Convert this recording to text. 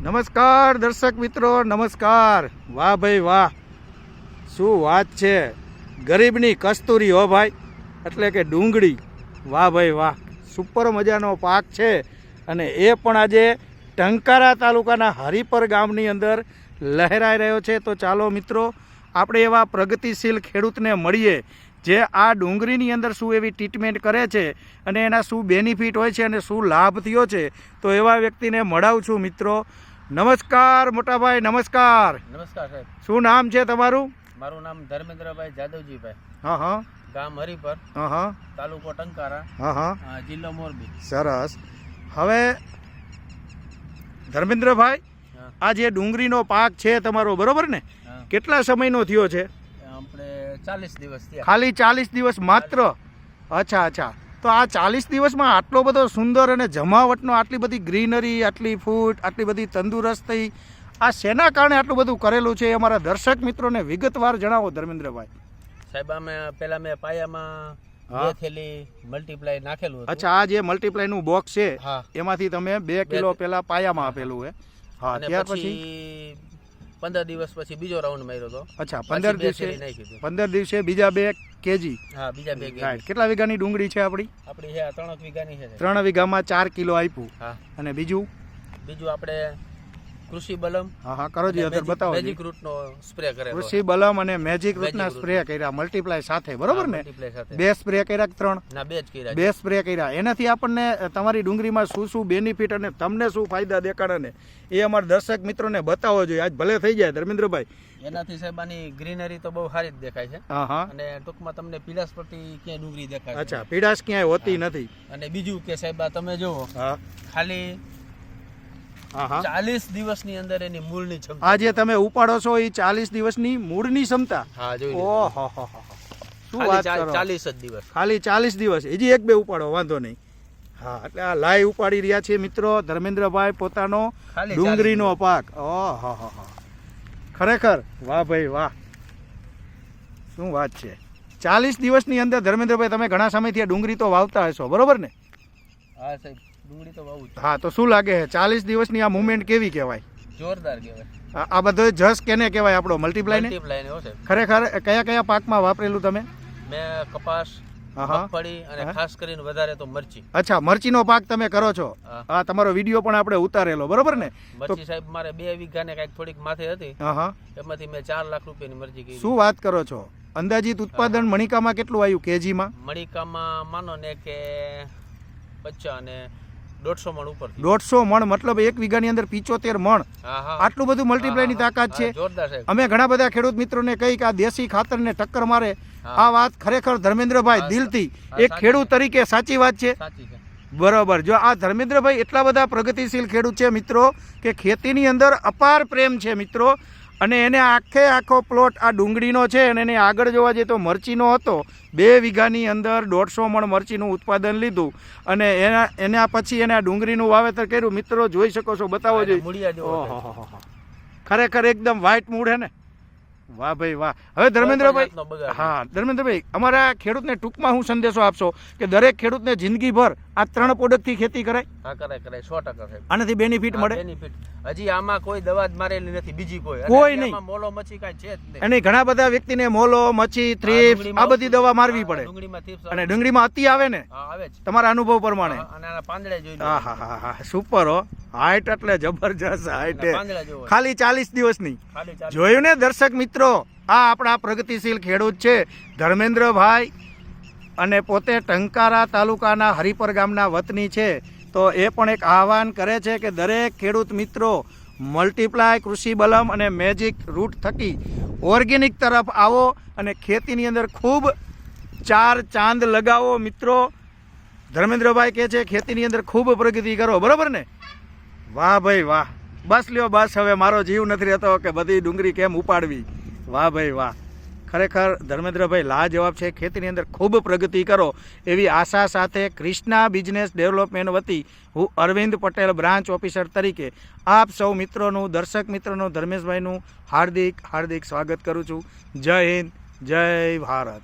નમસ્કાર દર્શક મિત્રો, નમસ્કાર। વાહ ભાઈ વાહ, શું વાત છે। ગરીબની કસ્તુરી હો ભાઈ, એટલે કે ડુંગળી। વાહ ભાઈ વાહ, સુપર મજાનો પાક છે અને એ પણ આજે ટંકારા તાલુકાના હરિપર ગામની અંદર લહેરાઈ રહ્યો છે। તો ચાલો મિત્રો, આપણે એવા પ્રગતિશીલ ખેડૂતને મળીએ જે આ ડુંગળીની અંદર શું એવી ટ્રીટમેન્ટ કરે છે અને એના શું બેનિફિટ હોય છે અને શું લાભ થયો છે, તો એવા વ્યક્તિને મળાવું છું મિત્રો। નમસ્કાર મોટા ભાઈ, નમસ્કાર। નમસ્કાર સાહેબ। શું નામ છે તમારું? મારું નામ ધર્મેન્દ્રભાઈ જાદવજીભાઈ। હા હા, ગામ હરિપર, હા હા, તાલુકો ટંકારા, હા હા, જિલ્લો મોરબી। સરસ। હવે ધર્મેન્દ્રભાઈ, આ જે ડુંગળીનો પાક છે તમારો, બરોબર ને, કેટલા સમયનો થયો છે? આપણે 40 દિવસ થયા। ખાલી 40 દિવસ માત્ર? અચ્છા અચ્છા। તો આ 40 દિવસમાં આટલો બધો સુંદર અને જમાવટનો, આટલી બધી ગ્રીનરી, આટલી ફૂટ, આટલી બધી તંદુરસ્તી, આ શેના કારણે આટલું બધું કરેલું છે એ અમારા દર્શક મિત્રોને વિગતવાર જણાવો ધર્મેન્દ્રભાઈ। સાહેબ, અમે પહેલા મેં પાયામાં 2 થેલી મલ્ટીપ્લાય નાખેલું હતું। અચ્છા, આ જે મલ્ટીપ્લાયનું બોક્સ છે હા, એમાંથી તમે 2 કિલો પહેલા પાયામાં આપેલું હે? હા, ત્યાર પછી 15 દિવસ પછી બીજો રાઉન્ડ માર્યો હતો। અચ્છા, 15 દિવસે બીજા 2 કેજી? હા, બીજા 2 કેજી। રાઈટ। કેટલા વીઘાની ડુંગળી છે આપણી? આપણી છે 3 વીઘાની છે। 3 વીઘામાં 4 કિલો આપ્યું। હા, અને બીજું આપણે કૃષિ બલમ, હા હા કરો જી, અત્યારે બતાવો। મેજિક રૂટનો સ્પ્રે કરેલો। કૃષિ બલમ અને મેજિક રૂટના સ્પ્રે કર્યા મલ્ટીપ્લાય સાથે, બરોબર ને? 2 સ્પ્રે કર્યા કે 3? ના, 2 જ કર્યા। 2 સ્પ્રે કર્યા। એનાથી આપણને તમારી ડુંગળીમાં શું શું બેનિફિટ અને તમને શું ફાયદા દેખાડે ને એ અમારા દર્શક મિત્રોને બતાવવો જોઈએ। આજ ભલે થઈ જાય ધર્મેન્દ્રભાઈ। એનાથી સાહેબ આની ગ્રીનરી તો બહુ સારી જ દેખાય છે। હા હા, અને ટૂંકમાં તમને પીળાશ પડતી ક્યાંય ડુંગળી દેખાય? અચ્છા, પીળાશ ક્યાંય હોતી નથી। અને બીજું કે સાહેબ, આ તમે જુઓ, હા ખાલી 40 દિવસની અંદર એની મૂળની ક્ષમતા, આ જે તમે ઉપાડો છો એ 40 દિવસની મૂળની ક્ષમતા? હા, જોઈ લો। ઓહો, શું વાત કરો। 40 જ દિવસ, ખાલી 40 દિવસ। હજી 1-2 ઉપાડો, વાંધો નહીં। હા, એટલે આ લાઈવ ઉપાડી રહ્યા છે મિત્રો ધર્મેન્દ્રભાઈ પોતાનો ડુંગળીનો પાક। ઓહો, ખરેખર વાહ ભાઈ વાહ, શું વાત છે। 40 દિવસની અંદર ધર્મેન્દ્રભાઈ, તમે ઘણા સમયથી આ ડુંગળી તો વાવતા હશો, બરોબર ને? હા સાહેબ, ડુંગળી તો વાવું છે। હા, તો શું લાગે છે 40 દિવસની આ મુવમેન્ટ કેવી કહેવાય? જોરદાર કહેવાય। આ બધો જસ કેને કહેવાય? આપણો મલ્ટીપ્લાય ને? મલ્ટીપ્લાય ને હો સાહેબ। ખરેખર કયા કયા પાકમાં વાપરેલું તમે? મેં કપાસ, મગફળી અને ખાસ કરીને વધારે તો મરચી। અચ્છા, મરચીનો પાક તમે કરો છો? હા, તમારો વિડીયો પણ આપણે ઉતારેલો, બરોબર ને? મરચી સાહેબ મારે 2 વીઘાને કઈક થોડીક માથે હતી। હા, એમાંથી મેં 4 લાખ રૂપિયાની મરચી કરી। શું વાત કરો છો? અંદાજિત ઉત્પાદન મણિકામાં કેટલું આવ્યું કેજીમાં? મણિકામાં માનો ને કે 50 અને 150 મણ ઉપર। 150 મણ, મતલબ 1 વીઘાની અંદર 75 મણ। આટલું બધું મલ્ટીપ્લાયની તાકાત છે। જોરદાર સાહેબ। અમે ઘણા બધા ખેડૂત મિત્રોને કહી કે આ દેશી ખાતરને ટક્કર મારે, આ વાત ખરેખર ધર્મેન્દ્રભાઈ દિલથી એક ખેડૂત તરીકે સાચી વાત છે? સાચી છે, બરોબર। જો આ ધર્મેન્દ્રભાઈ એટલા બધા પ્રગતિશીલ ખેડૂત છે મિત્રો કે ખેતીની અંદર અપાર પ્રેમ છે મિત્રો, અને એને આખો પ્લોટ આ ડુંગળીનો છે અને એને આગળ જોવા જઈએ તો મરચીનો હતો। 2 વીઘાની અંદર 150 મણ મરચીનું ઉત્પાદન લીધું અને એના પછી એને આ ડુંગળીનું વાવેતર કર્યું। મિત્રો જોઈ શકો છો, બતાવો જોઈએ। ઓહો, ખરેખર એકદમ વ્હાઈટ મૂડ હે ને? વાહ ભાઈ વાહ। હવે ધર્મેન્દ્રભાઈ, હા ધર્મેન્દ્રભાઈ, અમારા ખેડૂતને ટૂંકમાં હું સંદેશો આપશો કે દરેક ખેડૂતને જિંદગીભર આ 3 પ્રોડક્ટથી ખેતી કરાય? હા, કરાય 100% સાહેબ। આનાથી બેનિફિટ મળે? બેનિફિટ હજી આમાં કોઈ દવા જ મારેલી નથી, બીજી કોઈ નહીં। મોલો મચ્છી કાંઈ છે જ નહીં। અને ઘણા બધા વ્યક્તિને મોલો, મચ્છી, થ્રીપ્સ આ બધી દવા મારવી પડે, અને ડુંગળીમાં અતિ આવે ને? આવે છે, તમારા અનુભવ પ્રમાણે? અને આના પાંદડા જોઈ લો। હા, સુપર હો, હાઈટ એટલે જબરજસ્ત હાઈટ, ખાલી 40 દિવસની। જોયું ને દર્શક મિત્રો, આ આપણા પ્રગતિશીલ ખેડૂત છે ધર્મેન્દ્રભાઈ, અને પોતે ટંકારા તાલુકાના હરિપર ગામના વતની છે। તો એ પણ એક આહવાન કરે છે કે દરેક ખેડૂત મિત્રો મલ્ટીપ્લાય, કૃષિ બલમ અને મેજિક રૂટ થકી ઓર્ગેનિક તરફ આવો અને ખેતીની અંદર ખૂબ 4 ચાંદ લગાવો મિત્રો। ધર્મેન્દ્રભાઈ કહે છે ખેતીની અંદર ખૂબ પ્રગતિ કરો, બરોબર ને? વાહ ભાઈ વાહ, બસ લ્યો બસ, હવે મારો જીવ નથી રહેતો કે બધી ડુંગળી કેમ ઉપાડવી। વાહ ભાઈ વાહ, ખરેખર ધર્મેન્દ્રભાઈ લાજવાબ છે। ખેતીની અંદર ખૂબ પ્રગતિ કરો એવી આશા સાથે ક્રિષ્ના બિઝનેસ ડેવલપમેન્ટ વતી હું અરવિંદ પટેલ, બ્રાન્ચ ઓફિસર તરીકે આપ સૌ મિત્રોનું, દર્શક મિત્રોનું, ધર્મેશભાઈનું હાર્દિક સ્વાગત કરું છું। જય હિન્દ, જય ભારત।